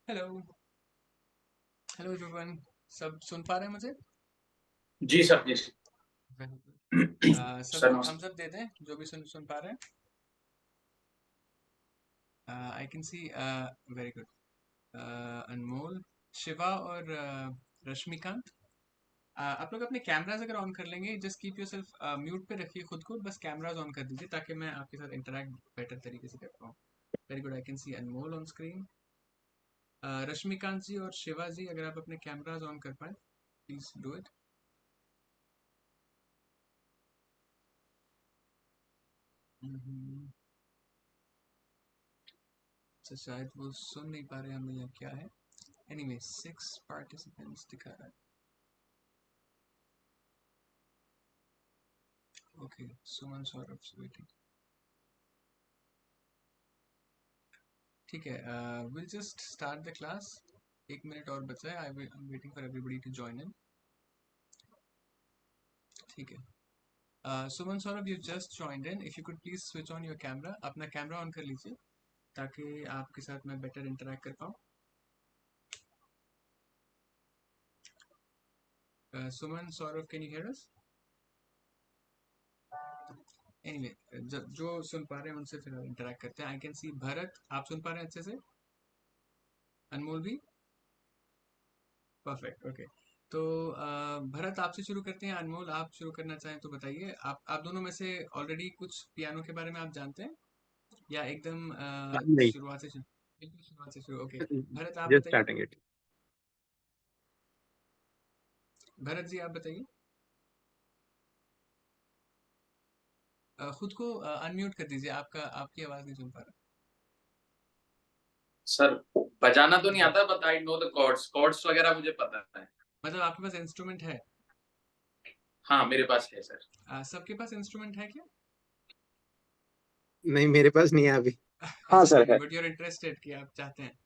Hello. Hello everyone. सब सुन पा रहे हैं मुझे? जी सर, जी सर। Very good. सर सबको नमस्ते। थम्स अप दे दें जो भी सुन सुन पा रहे हैं। I can see. Very good. Anmol, Shiva और रश्मिकांत, आप लोग अपने कैमरास अगर ऑन कर लेंगे, जस्ट कीप योरसेल्फ म्यूट पे रखिए खुद को, बस कैमरास ऑन कर दीजिए ताकि मैं आपके साथ इंटरेक्ट बेटर तरीके से कर पाऊँ। Very good, I can see Anmol on screen. Rashmikant ji और शिवा जी, अगर आप अपने कैमरास ऑन कर पाए, प्लीज डू इट। अच्छा, शायद वो सुन नहीं पा रहे हमें या क्या है। एनीवे, 6 पार्टिसिपेंट्स दिखा रहा है। Okay, Suman Saurabh waiting. ठीक है, will just start the class. 1 minute और बचा है। I am waiting for everybody to join in. ठीक है, Suman Saurabh, you just joined in. If you could please switch on your camera, अपना कैमरा ऑन कर लीजिए ताकि आपके साथ मैं बेटर इंटरेक्ट कर पाऊँ। Suman Saurabh, can you hear us? Anyway, जो सुन पा रहे हैं उनसे फिर इंटरेक्ट करते हैं। आई कैन सी भरत, आप सुन पा रहे हैं अच्छे से? अनमोल भी? Perfect, okay. तो भरत, आपसे शुरू करते हैं। अनमोल, आप शुरू करना चाहें तो बताइए। आप दोनों में से ऑलरेडी कुछ पियानो के बारे में आप जानते हैं या एकदम नहीं। शुरुआत से शुरू? बिल्कुल शुरुआत से शुरू, ओके। भरत, आप जस्ट बताइए। Starting it. भरत जी, आप बताइए। खुद को अनम्यूट कर दीजिए, आपकी आवाज नहीं सुन पा रहा। सर, बजाना तो नहीं जी, आता, but I know the chords chords वगैरह मुझे पता है। मतलब आपके पास इंस्ट्रूमेंट है? हाँ, मेरे पास है सर। सबके पास इंस्ट्रूमेंट है क्या? नहीं, मेरे पास नहीं है अभी। हाँ अच्छा, सर नहीं, है। बट यू आर इंटरेस्टेड कि आप चाहते हैं।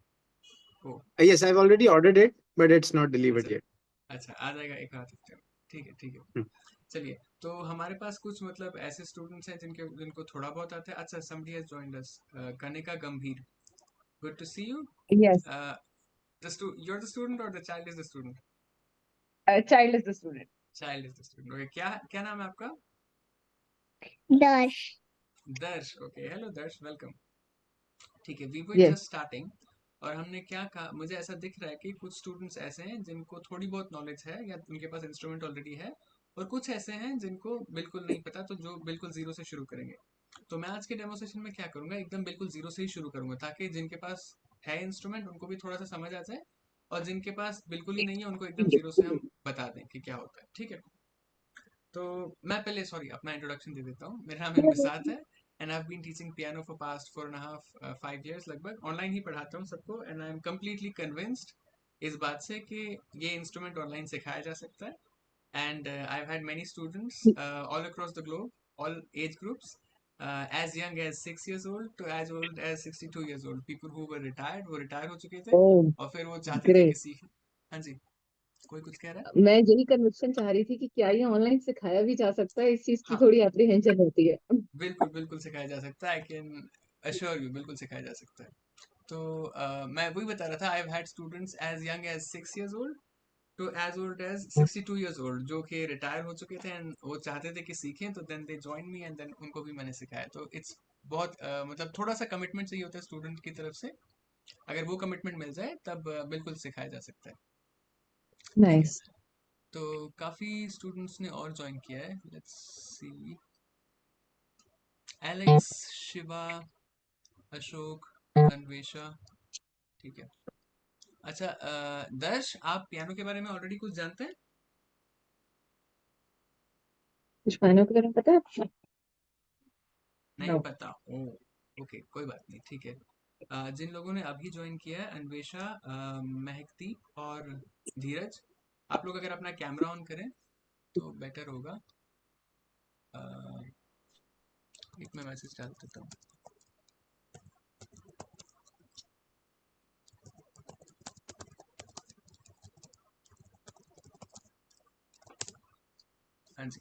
ओ, Yes, I've already ordered it, but it's not delivered अच्छा। yet. अच्छा, आ जाएगा एक आध हफ्ते में। ठीक है, ठीक है। Hmm. चलिए, तो हमारे पास कुछ मतलब ऐसे स्टूडेंट्स हैं जिनको थोड़ा बहुत आता है। अच्छा, somebody has joined us, Kanika गंभीर, good to see you. Yes, uh, you're the student or the child is the student? a child is the student. Child is the student, okay. क्या क्या नाम है आपका? Dash. दर्श, ओके। हेलो दर्श, welcome. ठीक है, we were Yes. Just starting. और हमने क्या कहा, मुझे ऐसा दिख रहा है कि कुछ स्टूडेंट्स ऐसे हैं जिनको थोड़ी बहुत नॉलेज है या उनके पास इंस्ट्रूमेंट ऑलरेडी है, और कुछ ऐसे हैं जिनको बिल्कुल नहीं पता, तो जो बिल्कुल जीरो से शुरू करेंगे। तो मैं आज के डेमो सेशन में क्या करूंगा, एकदम बिल्कुल जीरो से ही शुरू करूंगा ताकि जिनके पास है इंस्ट्रूमेंट उनको भी थोड़ा सा समझ आ जाए, और जिनके पास बिल्कुल ही नहीं है उनको एकदम जीरो से हम बता दें कि क्या होता है। ठीक है, तो मैं पहले सॉरी अपना इंट्रोडक्शन दे देता हूँ। मेरा नाम इम्बिसात है and I have been teaching piano for past 4.5 5 years लगभग। ऑनलाइन ही पढ़ाता हूँ सबको, and I am completely convinced इस बात से कि ये इंस्ट्रूमेंट ऑनलाइन सिखाया जा सकता है। and I've had many students all across the globe, all age groups, as young as 6 years old to as old as 62 years old. People who were retired, वो रिटायर हो चुके थे Oh, और फिर वो चाहते थे great. कि सीखें। हाँ जी, कोई कुछ कह रहा है? मैं यही कन्विक्शन चाह रही थी कि क्या ये ऑनलाइन सिखाया भी जा सकता है, इस चीज की हाँ, थोड़ी एप्रीहेंशन होती है। बिल्कुल बिल्कुल सिखाया जा सकता है। आई कैन अश्योर यू, बिल्कुल सिखाया जा सकता है। तो मैं वही बता रहा था, I have had students as young as 6 years old to as old as 62 years old, जो कि रिटायर हो चुके थे एंड वो चाहते थे कि सीखें, तो then they join me and then उनको भी मैंने सिखाया। तो इट्स बहुत मतलब थोड़ा सा कमिटमेंट चाहिए होता है स्टूडेंट की तरफ से। अगर वो कमिटमेंट मिल जाए तब बिल्कुल सिखाया जा सकता है। ठीक है, नाइस। तो काफ़ी स्टूडेंट्स ने और ज्वाइन किया है। Let's see, Alex, Shiva, Ashok, Anvesha. ठीक है। अच्छा, दर्श, आप पियानो के बारे में ऑलरेडी कुछ जानते हैं? कुछ मायनों के बारे में पता है आपको? नहीं नो। पता, ओ, ओके, कोई बात नहीं। ठीक है, जिन लोगों ने अभी ज्वाइन किया है, अन्वेषा, महकदीप और धीरज, आप लोग अगर अपना कैमरा ऑन करें तो बेटर होगा। अ, एक मैं मैसेज डाल देता हूँ। हाँ जी।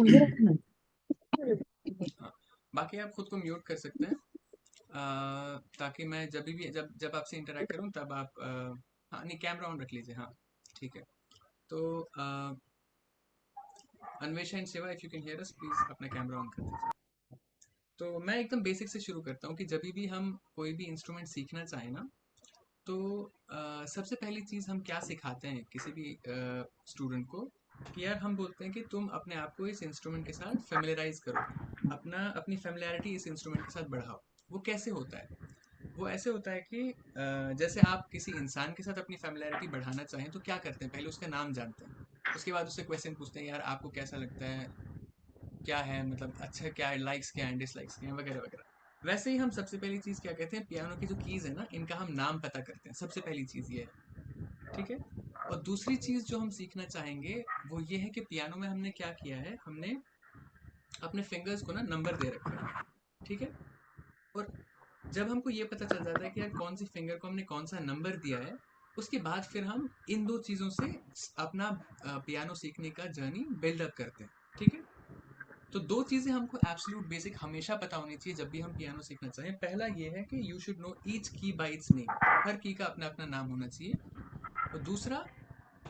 आगे रखना। हाँ, बाकी आप खुद को म्यूट कर सकते हैं। ताकि मैं जब जब आपसे इंटरेक्ट करूं तब आप हाँ नहीं, कैमरा ऑन रख लीजिए। हाँ ठीक है। तो Anvesha and Shiva, if you can hear us please अपना कैमरा ऑन कर दीजिए। तो मैं एकदम बेसिक से शुरू करता हूँ कि जब भी हम कोई भी इंस्ट्रूमेंट सीखना चाहें ना, तो सबसे पहली चीज़ हम क्या सिखाते हैं किसी भी स्टूडेंट को, कि यार हम बोलते हैं कि तुम अपने आप को इस इंस्ट्रूमेंट के साथ फेमिलराइज करो, अपनी फेमिलैरिटी इस इंस्ट्रूमेंट के साथ बढ़ाओ। वो कैसे होता है? वो ऐसे होता है कि जैसे आप किसी इंसान के साथ अपनी फेमिलैरिटी बढ़ाना चाहें तो क्या करते हैं, पहले उसका नाम जानते हैं, उसके बाद उससे क्वेश्चन पूछते हैं, यार आपको कैसा लगता है, क्या है, मतलब अच्छा क्या है, लाइक्स क्या है, डिसलाइक्स क्या है, वगैरह वगैरह। वैसे ही हम सबसे पहली चीज़ क्या कहते हैं, पियानो की जो कीज़ है ना, इनका हम नाम पता करते हैं, सबसे पहली चीज़ ये है। ठीक है। और दूसरी चीज़ जो हम सीखना चाहेंगे वो ये है कि पियानो में हमने क्या किया है, हमने अपने फिंगर्स को ना नंबर दे रखा है। ठीक है। और जब हमको ये पता चल जाता है कि यार कौन सी फिंगर को हमने कौन सा नंबर दिया है, उसके बाद फिर हम इन दो चीज़ों से अपना पियानो सीखने का जर्नी बिल्डअप करते हैं। ठीक है। तो दो चीज़ें हमको एब्सोल्यूट बेसिक हमेशा पता होनी चाहिए जब भी हम पियानो सीखना चाहें। पहला ये है कि यू शुड नो ईच की बाय इट्स नेम, हर की का अपना अपना नाम होना चाहिए। और दूसरा,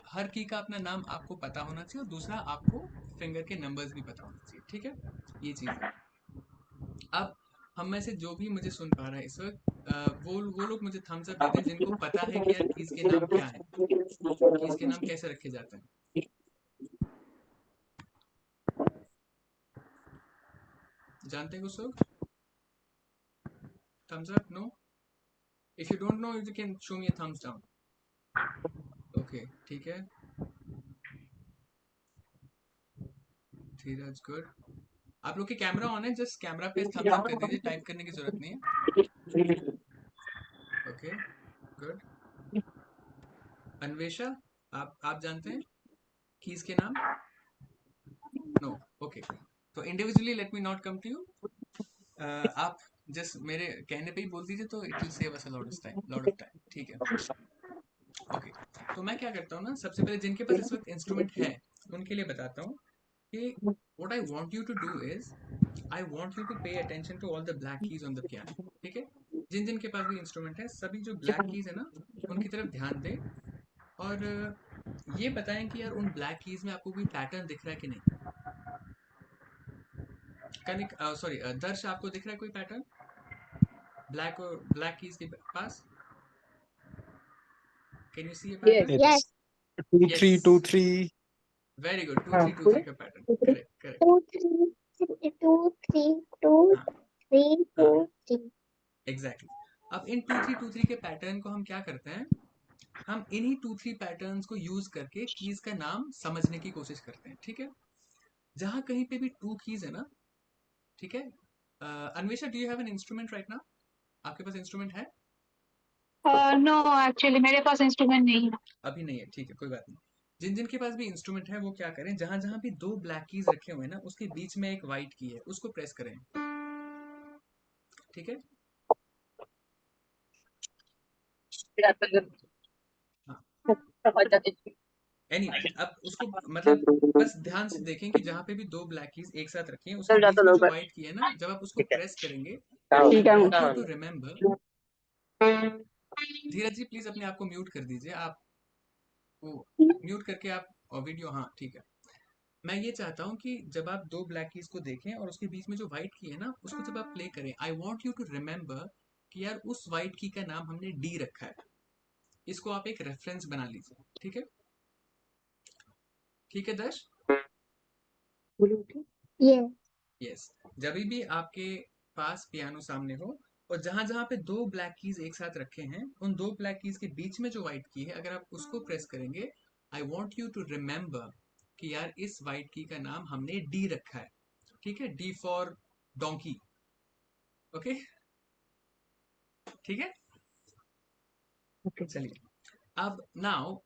हर की का अपना नाम आपको पता होना चाहिए, और दूसरा आपको फिंगर के नंबर्स भी पता होना चाहिए। ठीक है। ये चीज़ है। अब हम में से जो भी मुझे सुन पा रहा है इस वक्त, वो लोग मुझे थम्स अप दे दें जिनको पता है कि यार कीज के नाम क्या है, कीज के नाम कैसे रखे जाते हैं। जानते हैं कुछ लोग? Thumbs up? No? If you don't know you can show me a thumbs down. Okay ठीक है। धीरज गुड। आप लोग के कैमरा ऑन है, जस्ट कैमरा पे थम्स अप कर दीजिए, टाइप करने की जरूरत नहीं है। Okay good. अन्वेषा, आप जानते हैं कीज के नाम? नो? ओके। तो individually let me not come to you. आप जस्ट मेरे कहने पे ही बोल दीजिए, तो it will save us a lot of time. ठीक है। ओके। तो मैं क्या करता हूँ ना, सबसे पहले जिनके पास इस वक्त इंस्ट्रूमेंट है उनके लिए बताता हूँ कि what I want you to do is I want you to pay attention to all the black keys on the piano। ठीक है। जिन जिन के पास भी इंस्ट्रूमेंट है, सभी जो ब्लैक कीज है ना, उनकी तरफ ध्यान दें। और ये बताएं कि यार उन ब्लैक कीज में आपको कोई पैटर्न दिख रहा है कि नहीं। कनिक सॉरी दर्श, आपको दिख रहा है कोई पैटर्न ब्लैक कीज के पास? Can you see a Yes. Pattern? Yes. 2 yes, 3 2 3. Very good. 2 3 2 3 का pattern, correct correct. Two, three, two, three, two, हाँ three, हाँ two, three. एग्जैक्टली। अब इन 2 3 2 3 के पैटर्न को हम क्या करते हैं, हम इन्हीं 2 3 पैटर्न्स को यूज करके कीज का नाम समझने की कोशिश करते हैं। ठीक है। जहां कहीं पे भी टू कीज है ना, ठीक है। Anvesha, do you have an instrument right now? आपके पास इंस्ट्रूमेंट है? नो एक्चुअली मेरे पास इंस्ट्रूमेंट नहीं है। अभी नहीं है, ठीक है, कोई बात नहीं। जिन जिन के पास भी इंस्ट्रूमेंट है वो क्या करें, जहां जहां भी दो ब्लैक कीज रखे हुए हैं ना, उसके बीच में एक व्हाइट की है, उसको प्रेस करें। ठीक है। हाँ एनीवे, अब उसको मतलब बस ध्यान से देखें कि जहां पे भी दो ब्लैक कीज एक साथ रखी हैं, उसके बीच में जो व्हाइट की है ना, जब आप उसको प्रेस करेंगे, I want you to remember. Dheeraj ji please अपने आप को म्यूट कर दीजिए, आप वो म्यूट करके आप, और वीडियो, हाँ ठीक है। मैं ये चाहता हूँ कि जब आप दो ब्लैक कीज को देखें और उसके बीच में जो व्हाइट की है ना, उसको जब आप प्ले करें, I want you to remember कि यार उस व्हाइट की का नाम हमने डी रखा है। इसको आप एक रेफरेंस बना लीजिए। ठीक है। ठीक है दर्श? Yes. यस। जब भी आपके पास पियानो सामने हो और जहां जहां पे दो ब्लैक कीज एक साथ रखे हैं, उन दो ब्लैक कीज के बीच में जो व्हाइट की है, अगर आप उसको प्रेस करेंगे, I want you to remember कि यार इस व्हाइट की का नाम हमने डी रखा है। ठीक है। D for donkey. ओके ठीक है। चलिए, अब now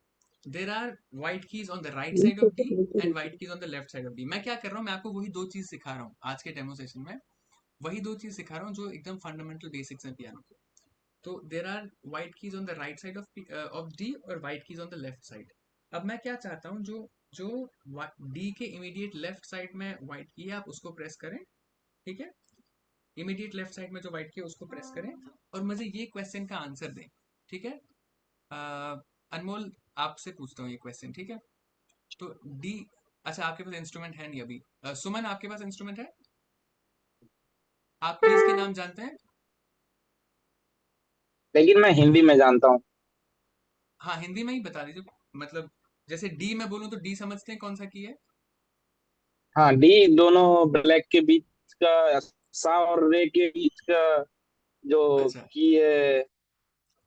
there are white keys on the right side of D and white keys on the left side of D. मैं क्या कर रहा हूँ, मैं आपको वही दो चीज सिखा रहा हूँ आज के डेमोसेशन में, वही दो चीज सिखा रहा हूँ जो एकदम फंडामेंटल बेसिक्स हैं पियानो के। तो there are white keys on the right side of D और white keys on the left side. अब मैं क्या चाहता हूँ, जो जो डी के इमीडिएट लेफ्ट साइड में व्हाइट की है, आप उसको प्रेस करें। ठीक है। इमीडिएट लेफ्ट साइड में जो वाइट की है उसको प्रेस करें और मुझे ये क्वेश्चन का आंसर दें, ठीक है। अनमोल आपसे पूछता हूँ ये क्वेश्चन, ठीक है। तो डी, अच्छा आपके पास इंस्ट्रूमेंट है नहीं अभी। सुमन आपके पास इंस्ट्रूमेंट है? आप कीज के नाम जानते हैं? लेकिन मैं हिंदी में जानता हूँ। हाँ हिंदी में ही बता दीजिए, मतलब जैसे डी मैं बोलूँ तो डी समझते हैं कौन सा की है? हाँ, डी दोनों ब्लैक के बीच का, सा और रे के बीच का जो अच्छा की है।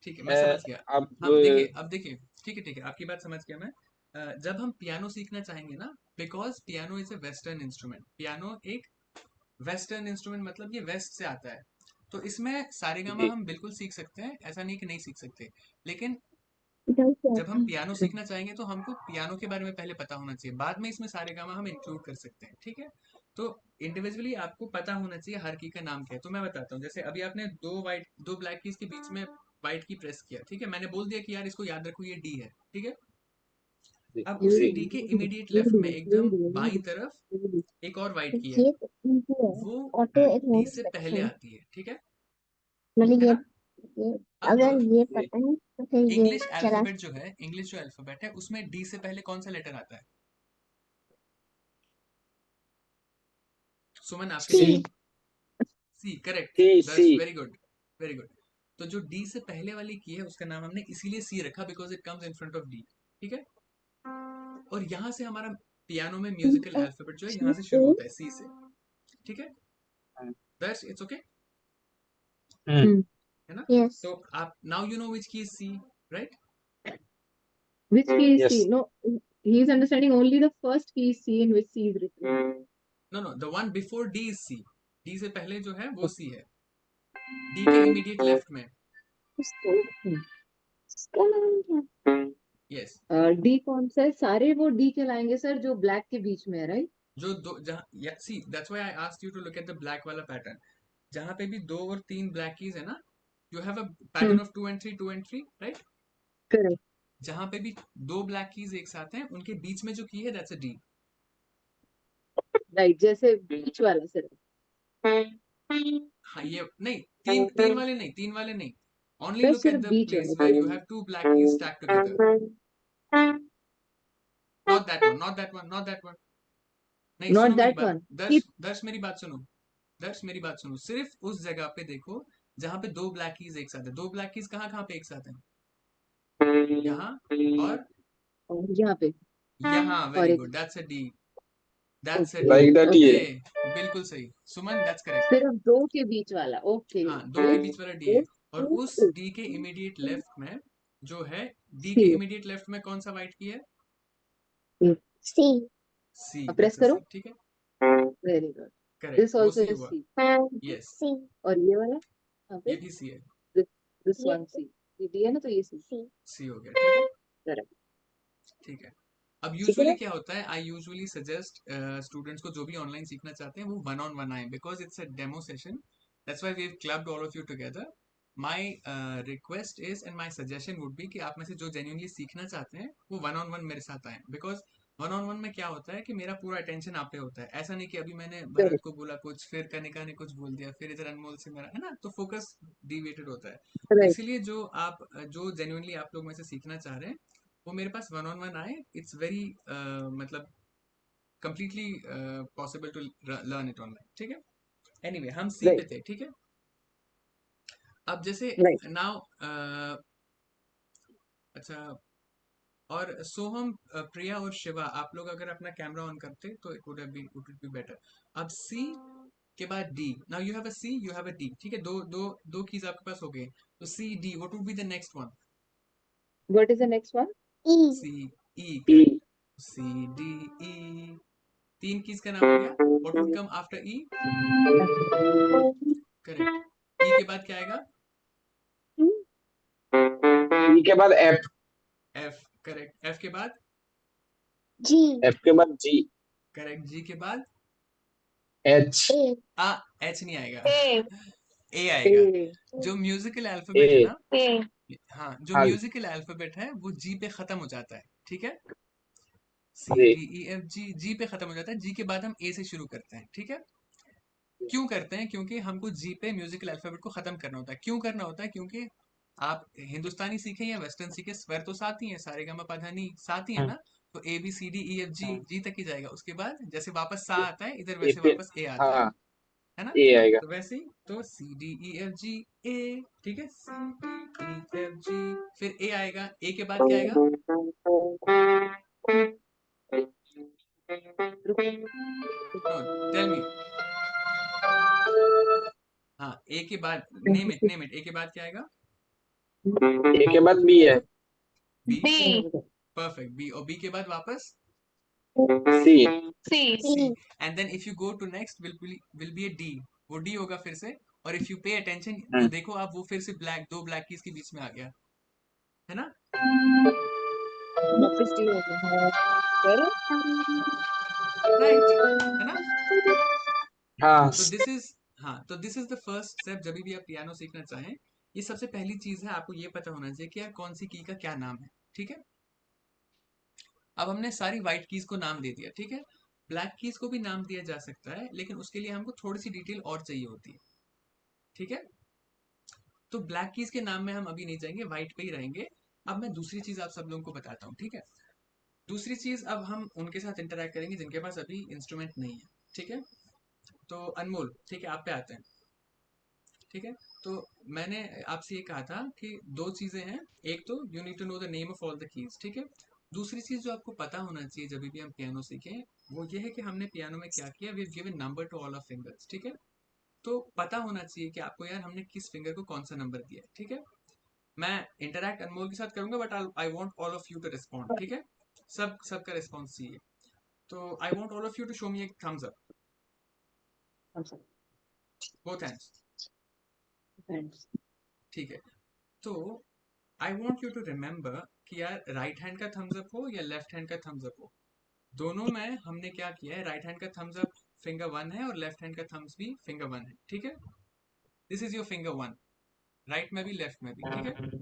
ठीक है, मैं समझ गया। आप हाँ देखिए, अब देखिए, ठीक है आपकी बात समझ गया मैं। जब हम पियानो सीखना चाहेंगे ना, because piano is a western instrument, piano एक वेस्टर्न इंस्ट्रूमेंट, मतलब ये वेस्ट से आता है, तो इसमें सारेगामा जी हम बिल्कुल सीख सकते हैं, ऐसा नहीं कि नहीं सीख सकते। लेकिन इधर से जब आता हम है। पियानो सीखना चाहेंगे तो हमको पियानो के बारे में पहले पता होना चाहिए, बाद में इसमें सारेगामा हम इंक्लूड कर सकते हैं, ठीक है। तो इंडिविजुअली आपको पता होना चाहिए हर की का नाम क्या है। तो मैं बताता हूँ, जैसे अभी आपने दो ब्लैक कीज के बीच में व्हाइट की प्रेस किया, ठीक है, मैंने बोल दिया कि यार इसको याद रखो ये डी है, ठीक है। जी अब ये उसी डी डी के ये डी इमीडिएट ये लेफ्ट डी में ये एकदम डी ये बाई डी तरफ ये डी। एक और वाइट की है, ये इजी है। वो ऑटो डी एडवांस से पहले सेक्शन, आती है, ठीक मतलब है ये ना। ये अब अगर ये जी पता है तो फिर ये इंग्लिश चला। अल्फाबेट जो है, इंग्लिश जो अल्फाबेट है उसमें डी से पहले कौन सा लेटर आता है? सुमन आपके सी। सी। लिए सी, करेक्ट। सी सी। दर्श वेरी गुड, वेरी गुड। तो जो डी से पहले वाली की है उसका नाम हमने इसीलिए सी रखा, because it comes in front of D, ठीक है। और यहाँ से हमारा पियानो में म्यूजिकल अल्फाबेट जो है यहाँ से शुरू होता है सी से, ठीक है। दर्श इट्स ओके, हम्म। है ना। यस। तो आप now you know which key is C, right? Which key is yes. C? No, he is understanding only the first key is C in which C is written. No no, the one before D is C, D से पहले जो है वो सी है, D के immediate left में। उसको Hmm. उसका नाम क्या? यस, D कौन सा है? सारे वो D कहलाएंगे सर जो ब्लैक के बीच में है, राइट? जो दो जहाँ, या see that's why I asked you to look at the black वाला पैटर्न। जहाँ पे भी दो और तीन ब्लैक कीज है ना, you have a pattern of 2 and 3 2 and 3, right. Correct. जहाँ पे भी दो ब्लैक कीज एक साथ हैं उनके बीच में जो की है दैट्स अ डी। Right. जैसे बीच वाला सर। हाँ ये नहीं, तीन तीन वाले नहीं, तीन वाले नहीं, ओनली सर लुक एट सिर्फ द बीच प्लेस वाला where sir. You have to black keys stack together. Not that one, not that one, not that one. नहीं Not सुनो मेरी that बात, one. दर्श Keep. दर्श मेरी बात सुनो, दर्श मेरी बात सुनो, सिर्फ उस जगह पे देखो जहाँ पे दो ब्लैक कीज एक साथ है। दो ब्लैक कीज कहाँ कहाँ पे एक साथ है? यहाँ और और यहाँ पे यहाँ, और वेरी एक। Good, that's a D, that's a D. Okay like that he okay, है। बिल्कुल सही सुमन, दैट्स करेक्ट। सिर्फ दो के बीच वाला। ओके। हाँ दो के बीच वाला डी है, और उस डी के इमीडिएट लेफ्ट में जो है, डी के सी। इमीडिएट लेफ्ट में कौन सा वाइट की है? सी। सी, अब प्रेस दैट्स अ करो। सी, ठीक है, वेरी गुड। करेक्ट, दिस वो ऑल्सो सी इज हुआ। सी। यस, सी। और ये वाला यहाँ ये पे भी सी है, दिस ये वन सी। ये डी है ना, तो ये सी। सी। सी हो गया, ठीक है, करेक्ट। ठीक है। अब ठीक है यूजुअली ना? क्या होता है, आई यूजुअली सजेस्ट स्टूडेंट्स को जो भी ऑनलाइन सीखना चाहते हैं वो वन ऑन वन आए, because it's a demo session, that's why we have clubbed all of you together. My request is and my suggestion would be कि आप में से जो जेन्युइनली सीखना चाहते हैं वो वन ऑन वन मेरे साथ आए, बिकॉज वन ऑन वन में क्या होता है कि मेरा पूरा अटेंशन आप पे होता है। ऐसा नहीं कि अभी मैंने भरत करेक्ट। को बोला कुछ, फिर कनिका ने कुछ बोल दिया, फिर इधर अनमोल से मेरा है ना, तो फोकस डिविएटेड होता है। तो राइट। इसीलिए जो जेन्युइनली आप लोग में से सीखना चाह रहे हैं वो मेरे पास वन ऑन वन आए, इट्स वेरी मतलब completely possible to learn it online, ठीक है। एनीवे हम सी पे राइट। थे, ठीक है। अब जैसे राइट। नाउ अच्छा, और सोहम, प्रिया और शिवा, आप लोग अगर अपना कैमरा ऑन करते तो इट वुड बी बेटर। अब सी के बाद D, now you have a C, you have a D, ठीक है, दो दो दो कीज आपके पास हो गए, तो C D, what would be the next one? What is the next one? E. C E, E. Correct, C D E, तीन कीज का नाम हो गया। What would come after E? Correct, E के बाद क्या आएगा? ई के बाद एफ। एफ, करेक्ट, एफ के बाद? जी। एफ के बाद जी। करेक्ट, जी के बाद? एच। ए। आ, एच नहीं आएगा, ए ए ए। आएगा। जो म्यूजिकल ए। अल्फाबेट है ना, ए हाँ जो हाँ म्यूजिकल अल्फाबेट है वो जी पे खत्म हो जाता है, ठीक है। सी जी। डी ई एफ जी, जी पे खत्म हो जाता है, जी के बाद हम ए से शुरू करते हैं, ठीक है। क्यों करते हैं? क्योंकि हमको जी पे म्यूजिकल अल्फाबेट को खत्म करना होता है। क्यों करना होता है? क्योंकि आप हिंदुस्तानी सीखे या वेस्टर्न सीखे, स्वर तो साथ ही है, सारे गामा पा धा नी साथ ही है ना। तो A B C D E F G, G तक ही जाएगा। उसके बाद जैसे वापस सा आता है इधर, ए वैसे फिर वापस ए आता हाँ है ना। ए आएगा। तो वैसे ही तो सी डी ई एफ जी ए, ठीक है, सी डी ई एफ जी, फिर ए आएगा। ए के बाद क्या आएगा? No, tell me. हाँ, ए के बाद name it, name it. A के बाद क्या आएगा? ए के बाद बी है। B, B, perfect, B. और बी के बाद वापस C. C, C. And then if you go to next will be a D. वो डी होगा फिर से। और इफ यू पे अटेंशन तो देखो आप, वो फिर से ब्लैक, दो ब्लैक कीज के बीच में आ गया है ना। वापस डी हो गया। करेक्ट। राइट, है ना। हाँ तो दिस इज, हाँ, तो this is the first step. जब भी आप पियानो सीखना चाहें, ये सबसे पहली चीज है, आपको ये पता होना चाहिए कि यार कौन सी की का क्या नाम है, ठीक है। अब हमने सारी व्हाइट कीज को नाम दे दिया, ठीक है। ब्लैक कीज को भी नाम दिया जा सकता है, लेकिन उसके लिए हमको थोड़ी सी डिटेल और चाहिए होती है, ठीक है। तो ब्लैक कीज के नाम में हम अभी नहीं जाएंगे, व्हाइट पे ही रहेंगे। अब मैं दूसरी चीज आप सब लोगों को बताता हूँ, ठीक है। दूसरी चीज, अब हम उनके साथ इंटरेक्ट करेंगे जिनके पास अभी इंस्ट्रूमेंट नहीं है, ठीक है। तो अनमोल, ठीक है, आप पे आते हैं, ठीक है। तो मैंने आपसे ये कहा था कि दो चीजें हैं। एक तो you need to know the name of all the keys, ठीक है। दूसरी चीज जो आपको पता होना चाहिए जब भी हम पियानो सीखें, वो ये है कि हमने पियानो में क्या किया, we have given number to all of fingers, ठीक है। तो पता होना चाहिए कि आपको यार हमने किस फिंगर को कौन सा नंबर दिया है, ठीक है। मैं इंटरैक्ट अनमोल के साथ करूंगा, but I want all of you to respond, ठीक है। सबका रिस्पॉन्स चाहिए। तो I want all of you to show me एक thumbs up, both hands, Thanks. ठीक है। तो I want you to remember कि यार राइट हैंड का थम्स अप हो या लेफ्ट हैंड का थम्स अप हो, दोनों में हमने क्या किया है, राइट हैंड का थम्स अप फिंगर वन है और लेफ्ट हैंड का थम्स भी फिंगर वन है, ठीक है। This is your finger one, right में भी लेफ्ट में भी, ठीक है। Two,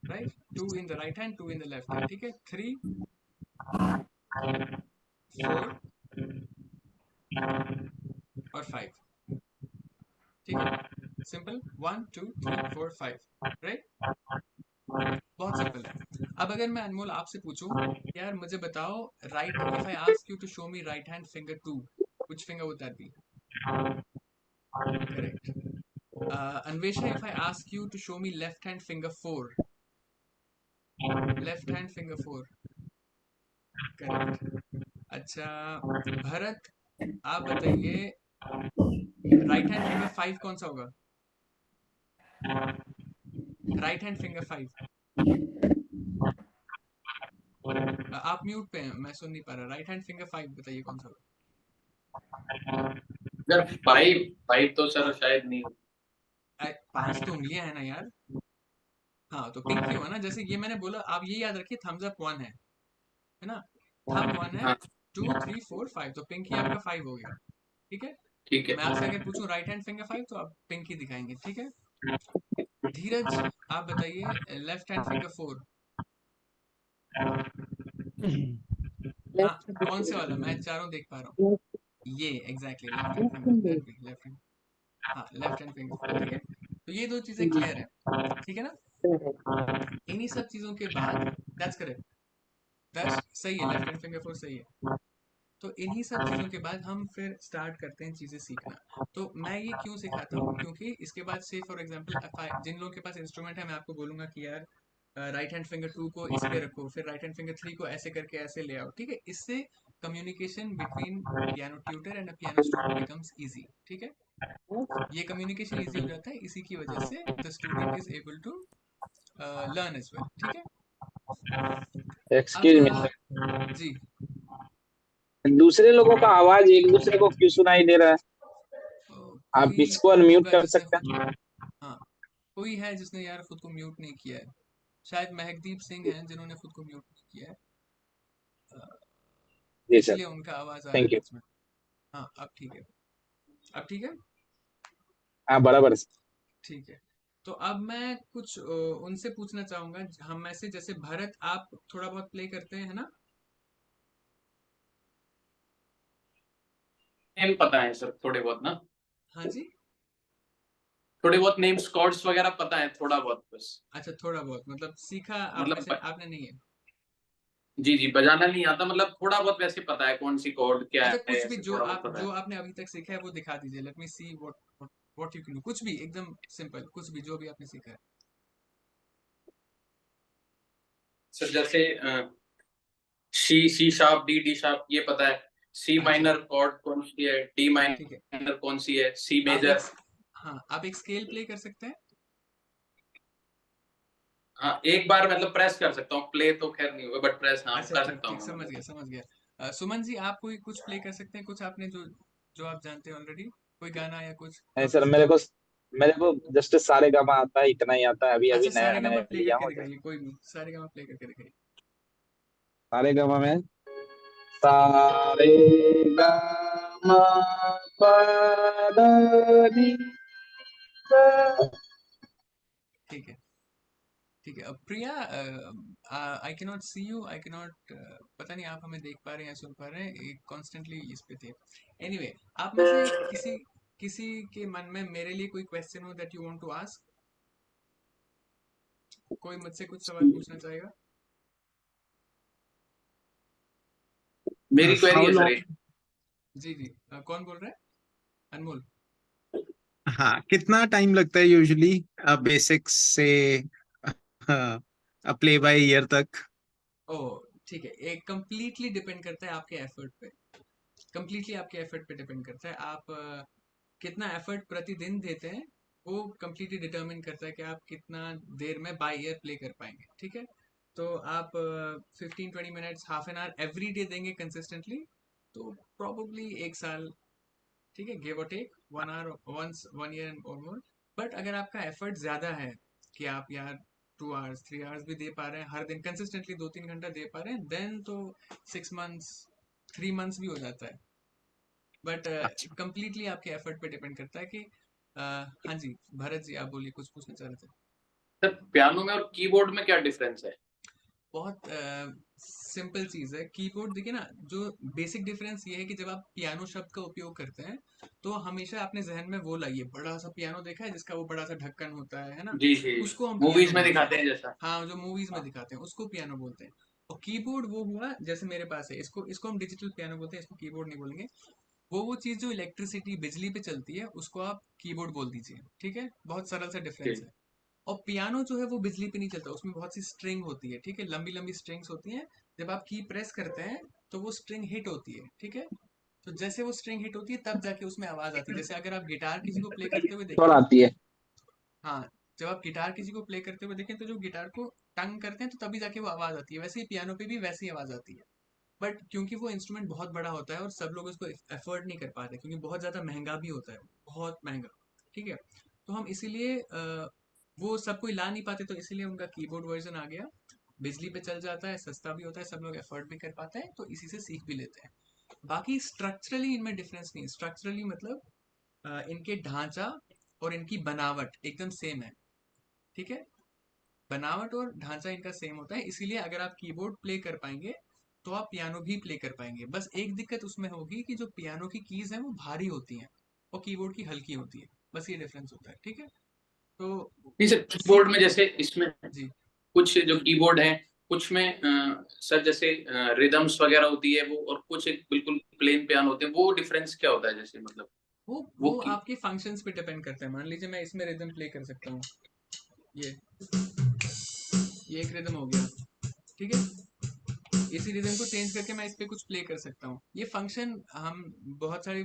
right, two in the right hand, two in the left hand, ठीक है। थ्री, फोर और फाइव, ठीक है। Simple, one two three four five, right. बहुत सिंपल है। अब अगर मैं अनमोल आपसे पूछूं, यार मुझे बताओ, right, if I ask you to show me right hand finger two, which finger would that be? Correct. Anvesha, if I ask you to show me left hand finger four, left hand finger four, correct. अच्छा, भरत, आप बताइए, right hand finger five कौन सा होगा? Right hand finger five. आप mute पे हैं, मैं सुन नहीं पा रहा। राइट हैंड फिंगर फाइव बताइए कौन सा होगा? सर फाइव, फाइव तो सर शायद नहीं। पांच तो उंगलियां है ना यार। हाँ, तो पिंकी हुआ ना, जैसे ये मैंने बोला, आप ये याद रखिए, थम्स अप वन है ना। थम वन है, हाँ टू थ्री फोर फाइव, तो पिंकी आपका फाइव हो गया, ठीक है। ठीक मैं आपसे अगर है। पूछूं राइट हैंड फिंगर फाइव, तो आप पिंकी दिखाएंगे, ठीक है। धीरज, आप बताइए लेफ्ट हैंड फिंगर फोर। हाँ, Left. कौन से वाला? मैं चारों देख पा रहा हूँ। ये exactly left hand finger, that भी लेफ्ट हैंड। हाँ, लेफ्ट हैंड फिंगर फोर, ठीक है। तो ये दो चीजें क्लियर है, ठीक है ना। इन्हीं सब चीजों के बाद, दैट्स करेक्ट, दैट्स सही है, लेफ्ट हैंड फिंगर फोर सही है। तो इन्हीं सब चीज़ों के बाद हम फिर स्टार्ट करते हैं चीज़ें सीखना। तो मैं ये क्यों सिखाता हूँ, क्योंकि इसके बाद से फॉर एग्जांपल जिन लोगों के पास इंस्ट्रूमेंट है, मैं आपको बोलूंगा कि यार राइट हैंड फिंगर टू को इस पे रखो, फिर राइट हैंड फिंगर थ्री को ऐसे करके ऐसे ले आओ, ठीक है। इससे communication between piano tutor and a piano student becomes easy, ठीक है। ये कम्युनिकेशन इजी हो जाता है, इसी की वजह से the student is able to learn as well, ठीक है। अब एक्सक्यूज मी सर, जी, दूसरे लोगों का आवाज एक दूसरे को क्यों सुनाई दे रहा है? आप कोई इसको अनम्यूट होगा कर जिसने सकते खुद, हैं? हाँ, कोई है जिसने यार खुद को म्यूट नहीं किया है। शायद महकदीप सिंह हैं जिन्होंने खुद को म्यूट नहीं किया है, जी सर, इसीलिए उनका आवाज आ रहा है थैंक यू। बीच में। हाँ, अब ठीक है, अब ठीक है, हाँ बराबर सर। ठीक है। तो अब मैं कुछ उनसे पूछना चाहूंगा, हम में से, जैसे भरत, आप थोड़ा बहुत प्ले करते हैं, है ना। नेम पता है सर थोड़े बहुत ना, हाँ जी। थोड़े बहुत नेम्स कॉर्ड्स वगैरह पता है थोड़ा बहुत बस। अच्छा, थोड़ा बहुत मतलब सीखा आपने मतलब से आपने नहीं है। जी जी बजाना नहीं आता, मतलब थोड़ा बहुत वैसे पता है कौन सी कॉर्ड क्या अच्छा, है, कुछ भी ऐसे थोड़ा बहुत पता जो है। आपने अभी तक सीखा है वो दिखा दीजिए। Let me see what you can do. कुछ भी एकदम सिंपल, कुछ भी जो भी आपने सीखा है। सर जैसे सी शार्प डी शार्प ये पता है, सी अच्छा, माइनर कॉर्ड कौन सी है, डी ठीक है। माइनर कौन सी है, सी आप मेजर। हाँ, आप एक स्केल प्ले कर सकते हैं। हाँ एक बार मतलब प्रेस कर सकता हूँ, प्ले तो खैर नहीं होगा बट प्रेस हाँ अच्छा, कर ठीक सकता ठीक, हूँ समझ मतलब। गया समझ गया। सुमन जी, आप कोई कुछ प्ले कर सकते हैं, कुछ आपने जो जो आप जानते हैं ऑलरेडी, कोई गाना या कुछ नहीं आप। सर, मेरे को जस्ट सारे गामा आता है, इतना ही आता है, अभी अभी अच्छा, नया सारे गामा नया प्ले लिया करके हूँ जस्ट। दिखाइए, कोई नहीं, सारे गामा प्ले करके दिखाइए। सारे गामा में सारे गामा पानी ठीक है, ठीक है। अब Priya, I can not see you, I can not, पता नहीं आप हमें देख पा रहे हैं या सुन पा रहे हैं, कॉन्स्टेंटली इस पे थे। एनीवे, आप में से किसी किसी के मन में मेरे लिए कोई क्वेश्चन हो that you want to ask. कोई मुझसे कुछ सवाल पूछना चाहेगा? मेरी क्वेरी How है सर long? एक। जी जी, कौन बोल रहा है? अनमोल। हाँ, कितना टाइम लगता है यूजुअली बेसिक्स से प्ले बाय ईयर तक? ओह, ठीक है। एक कंप्लीटली डिपेंड करता है आपके एफर्ट पे। कंप्लीटली आपके एफर्ट पे डिपेंड करता है। आप कितना एफर्ट प्रतिदिन देते हैं, वो कंप्लीटली डिटरमिन करता है कि आप कितना देर में बाय ईयर प्ले कर पाएंगे। ठीक है, तो आप 15-20 minutes, half an hour every day देंगे कंसिस्टेंटली, तो प्रॉब्ली एक साल, ठीक है, गिव और टेक 1 आवर वंस 1 ईयर और मोर। बट अगर आपका एफर्ट ज्यादा है कि आप यार 2 आवर्स 3 आवर्स भी दे पा रहे हैं हर दिन कंसिस्टेंटली, 2-3 घंटा दे पा रहे हैं, देन तो 6 मंथ्स, 3 मंथ्स भी हो जाता है। बट अच्छा। कंप्लीटली आपके एफर्ट पे डिपेंड करता है कि हाँ जी, भरत जी, आप बोलिए, कुछ पूछना चाह रहे थे। सर पियानो में और कीबोर्ड में क्या डिफरेंस है? बहुत सिंपल चीज है। कीबोर्ड देखिए ना, जो बेसिक डिफरेंस ये है कि जब आप पियानो शब्द का उपयोग करते हैं, तो हमेशा अपने जहन में वो लाइए, बड़ा सा पियानो देखा है जिसका वो बड़ा सा ढक्कन होता है ना, जी जी, उसको हम पियानो मूवीज में बोलते हैं। दिखाते हैं जैसा। हाँ, जो मूवीज में हाँ दिखाते हैं उसको पियानो बोलते हैं। और कीबोर्ड वो हुआ जैसे मेरे पास है, इसको इसको हम डिजिटल पियानो बोलते हैं, इसको कीबोर्ड नहीं बोलेंगे। वो चीज जो इलेक्ट्रिसिटी, बिजली पे चलती है, उसको आप कीबोर्ड बोल दीजिए। ठीक है, बहुत सरल सा डिफरेंस ठीक। है। और पियानो जो है वो बिजली पे नहीं चलता, उसमें बहुत सी स्ट्रिंग होती है। ठीक है, लंबी लंबी स्ट्रिंग्स होती हैं। जब आप की प्रेस करते हैं तो वो स्ट्रिंग हिट होती है। ठीक है, तो जैसे वो स्ट्रिंग हिट होती है तब जाके उसमें आवाज आती है। जैसे अगर आप गिटार किसी को प्ले करते हुए और देखें, आती है। हाँ, जब आप गिटार किसी को प्ले करते हुए देखें तो जो गिटार को टंग करते हैं तो तभी जाके वो आवाज आती है, वैसे ही पियानो पे भी वैसी ही आवाज आती है। बट क्योंकि वो इंस्ट्रूमेंट बहुत बड़ा होता है और सब लोग उसको अफोर्ड नहीं कर पाते, क्योंकि बहुत ज़्यादा महंगा भी होता है, बहुत महंगा। ठीक है, तो हम इसीलिए वो सब कोई ला नहीं पाते, तो इसीलिए उनका कीबोर्ड वर्जन आ गया। बिजली पे चल जाता है, सस्ता भी होता है, सब लोग अफोर्ड भी कर पाते हैं, तो इसी से सीख भी लेते हैं। बाकी स्ट्रक्चरली इनमें डिफरेंस नहीं है। स्ट्रक्चरली मतलब इनके ढांचा और इनकी बनावट एकदम सेम है। ठीक है, बनावट और ढांचा इनका सेम होता है, इसीलिए अगर आप कीबोर्ड प्ले कर पाएंगे तो आप पियानो भी प्ले कर पाएंगे। बस एक दिक्कत उसमें होगी कि जो पियानो की कीज हैं वो भारी होती हैं और कीबोर्ड की हल्की होती है। बस ये डिफरेंस होता है। ठीक है, तो नहीं सर, कीबोर्ड सीख। में जैसे इसमें जी, कुछ जो कीबोर्ड है, कुछ में सर जैसे रिदम्स वगैरह होती है वो, और कुछ एक बिल्कुल प्लेन पियानो होते हैं, वो डिफरेंस क्या होता है जैसे मतलब वो वो वो की। आपके फंक्शंस पे डिपेंड करता है। मान लीजिए मैं इसमें रिदम प्ले कर सकता हूँ, ये ये एक रिदम हो गया। ठीक है, इसी रिदम को चेंज करके मैं इस पे कुछ प्ले कर सकता हूँ। ये फंक्शन हम बहुत सारे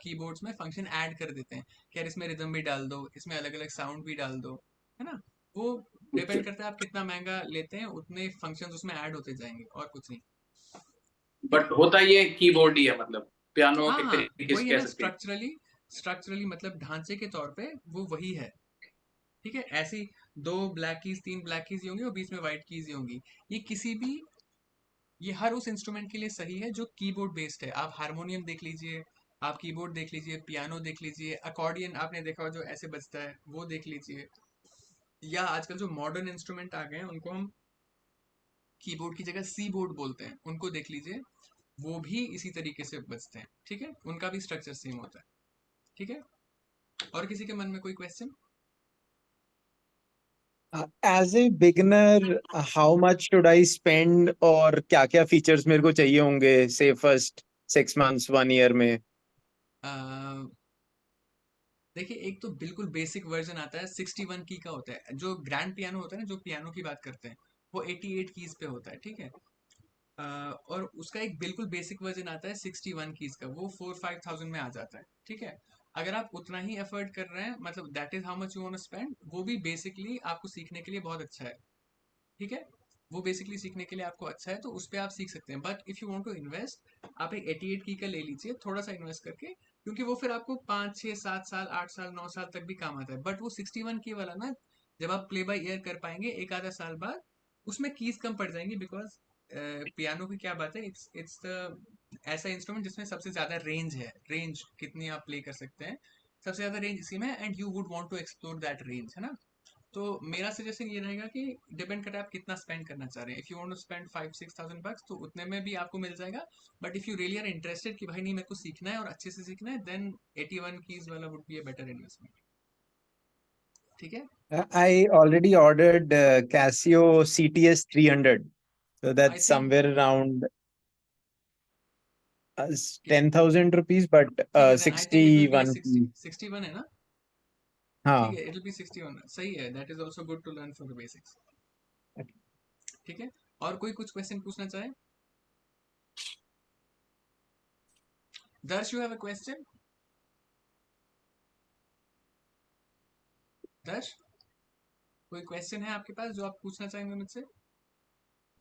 कीबोर्ड्स में फंक्शन ऐड कर देते हैं कि यार इसमें रिदम भी डाल दो, इसमें अलग अलग साउंड भी डाल दो, है ना। वो डिपेंड करता है आप कितना महंगा लेते हैं, उतने फंक्शंस उसमें ऐड होते जाएंगे और कुछ नहीं। ठीक बट है, होता ये कीबोर्ड ही है, मतलब पियानो हाँ एक हाँ, तरीके से वही है कह ना, सकते हैं। स्ट्रक्चरली। स्ट्रक्चरली मतलब ढांचे के तौर पे वो वही है। ठीक है, ऐसी दो ब्लैक कीज, तीन ब्लैक कीज ही होंगी और बीच में व्हाइट कीज ही होंगी। ये किसी भी, ये हर उस इंस्ट्रूमेंट के लिए सही है जो कीबोर्ड बेस्ड है। आप हारमोनियम देख लीजिए, आप कीबोर्ड देख लीजिए, पियानो देख लीजिए, अकॉर्डियन आपने देखा हो जो ऐसे बजता है, वो देख लीजिए, या आजकल जो मॉडर्न इंस्ट्रूमेंट आ गए हैं उनको हम कीबोर्ड की जगह सी बोर्ड बोलते हैं, उनको देख लीजिए। वो भी इसी तरीके से बजते हैं, ठीक है, उनका भी स्ट्रक्चर सेम होता है, ठीक है। और किसी के मन में कोई question? As a beginner how much should I spend, और क्या क्या फीचर्स मेरे को चाहिए होंगे से फर्स्ट 6 months 1 year में? देखिए, एक तो बिल्कुल बेसिक वर्जन आता है, 61 की का होता है। जो ग्रैंड पियानो होता है ना, जो पियानो की बात करते हैं, वो 88 कीज पे होता है, ठीक है। और उसका एक बिल्कुल बेसिक वर्जन आता है 61 कीज का, वो 4-5 thousand में आ जाता है, ठीक है। अगर आप उतना ही एफर्ट कर रहे हैं, मतलब that is how much you want to spend, वो भी बेसिकली आपको सीखने के लिए बहुत अच्छा है, ठीक है। वो बेसिकली सीखने के लिए आपको अच्छा है, तो उस पर आप सीख सकते हैं। But if you want to invest, आप एक 88 की का ले लीजिए, थोड़ा सा इन्वेस्ट करके, क्योंकि वो फिर आपको 5 6 7 साल 8 साल 9 साल तक भी काम आता है। बट वो 61 की वाला ना, जब आप प्ले बाय ईयर कर पाएंगे एक आधा साल बाद, उसमें कीज कम पड़ जाएंगी, बिकॉज पियानो की क्या बात है, इट्स द ऐसा इंस्ट्रूमेंट जिसमें सबसे ज्यादा रेंज है, रेंज कितनी आप प्ले कर सकते हैं, सबसे ज्यादा रेंज इसी में, and you would want to explore that range, है ना। तो मेरा सजेशन ये रहेगा कि डिपेंड करता है आप कितना स्पेंड करना चाह रहे हैं। If you want to spend 5-6 thousand bucks, तो उतने में भी आपको मिल जाएगा। But if you really are interested कि भाई नहीं, मेरे को सीखना है और अच्छे से सीखना है, देन 81 कीज वाला would be a better investment, ठीक है। I already ordered Casio CTS 300, so I that's think somewhere around 10,000 rupees, but ठीक है, then I think it will be 61 60, की। 61 है ना, ठीक हाँ। है, इट विल बी 61, सही है, that is also good to learn for the basics, ठीक है। और कोई कुछ क्वेश्चन पूछना चाहे? दर्श, यू हैव अ क्वेश्चन? दर्श, कोई क्वेश्चन है आपके पास जो आप पूछना चाहेंगे मुझसे?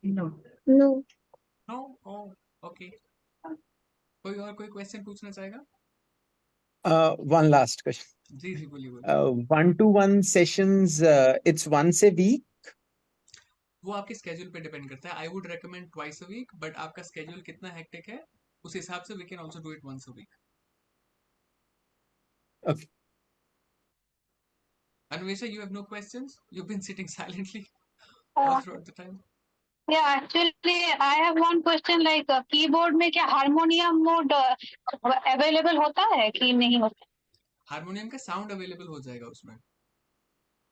No. No. नो, ओ, ओके। कोई और कोई क्वेश्चन पूछना चाहेगा? One last question. जी जी, बोलिए बोलिए। 1-to-1 sessions, it's once a week? वो आपके स्केड्यूल पे डिपेंड करता है। I would recommend twice a week, but आपका स्केड्यूल कितना हेक्टिक है, उस हिसाब से we can also do it once a week. Okay. Anvesha, you have no questions? You've been sitting silently all Uh, throughout the time. yeah, actually, I have one question. Like keyboard में क्या harmonium mode available होता है कि नहीं होता? Harmonium का sound available हो जाएगा उसमें।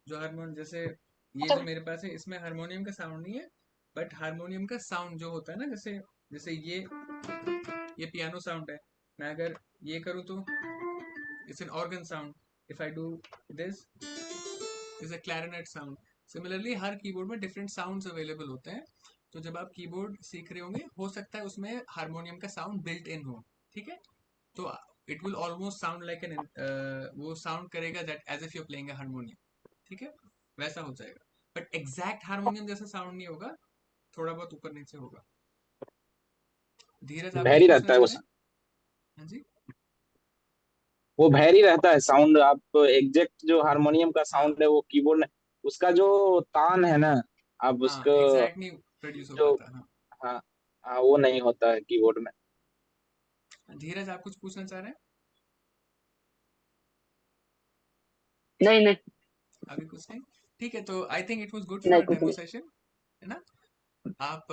जो हारमोनियम, जैसे ये तो जो मेरे पास है, इसमें हारमोनियम का साउंड नहीं है, बट हारमोनियम का साउंड जो होता है ना, जैसे जैसे ये पियानो साउंड है, मैं अगर ये करूँ तो it's an organ sound, if I do this is a clarinet sound. Similarly her keyboard में डिफरेंट साउंड्स अवेलेबल होते हैं, तो जब आप कीबोर्ड सीख रहे होंगे, हो सकता है उसमें हारमोनियम का साउंड बिल्ट इन हो, ठीक है। तो it will almost sound like an, वो साउंड करेगा that as if you are playing a harmonium, ठीक है, वैसा हो जाएगा। बट एग्जैक्ट हारमोनियम जैसा साउंड नहीं होगा, थोड़ा बहुत ऊपर नीचे होगा। धीरज, आप कुछ भारी पूछना रहता है चाह वो रहे हैं? हाँ जी। वो भारी रहता है साउंड। आप एग्जैक्ट जो हारमोनियम का हाँ साउंड है वो कीबोर्ड में, उसका जो तान है ना, आप हाँ, उसको एग्जैक्ट नहीं प्रोड्यूस हो जो, पाता, हाँ। हाँ हाँ, वो नहीं होता है कीबोर्ड में। धीरज, आप कुछ पूछना चाह रहे हैं? नहीं नहीं अभी कुछ नहीं, ठीक है। तो आई थिंक इट वाज गुड नहीं फॉर कुछ डेमो नहीं। सेशन, है ना। आप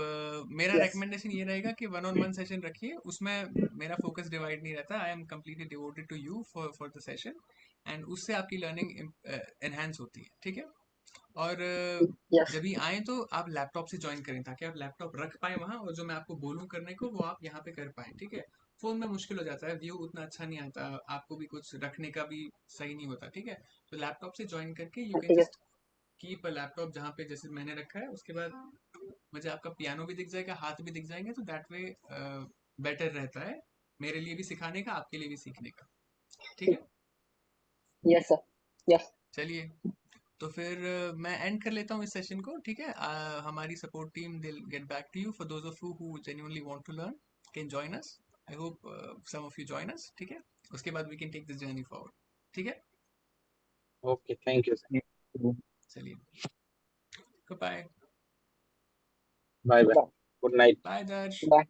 मेरा यस। रिकमेंडेशन ये रहेगा कि 1-on-1 सेशन रखिए, उसमें मेरा फोकस डिवाइड नहीं रहता। I am completely devoted to you for the session, and उससे आपकी लर्निंग एनहेंस होती है, ठीक है। और यस। जब भी आए तो आप लैपटॉप से ज्वाइन करें, ताकि आप लैपटॉप रख पाए वहाँ, और जो मैं आपको बोलूँ करने को वो आप यहाँ पे कर पाए, ठीक है। फोन में मुश्किल हो जाता है, व्यू उतना अच्छा नहीं आता, आपको भी कुछ रखने का भी सही नहीं होता, ठीक है। तो लैपटॉप से ज्वाइन करके यू कैन ठीक है। जस्ट कीप अ लैपटॉप जहाँ पे जैसे मैंने रखा है, उसके बाद मुझे आपका पियानो भी दिख जाएगा, हाथ भी दिख जाएंगे, तो दैट वे बेटर रहता है, मेरे लिए भी सिखाने का, आपके लिए भी सीखने का, ठीक है। Yes sir. यस। चलिए, तो फिर मैं एंड कर लेता हूँ इस सेशन को, ठीक है। हमारी support team will get back to you, for those of you who genuinely want to learn can join us. I hope some of you join us, ठीक है। उसके बाद we can take this journey forward, ठीक है। Okay, thank you sir. चलिए, good bye. Bye bye. Good night. Bye Darsh. Bye.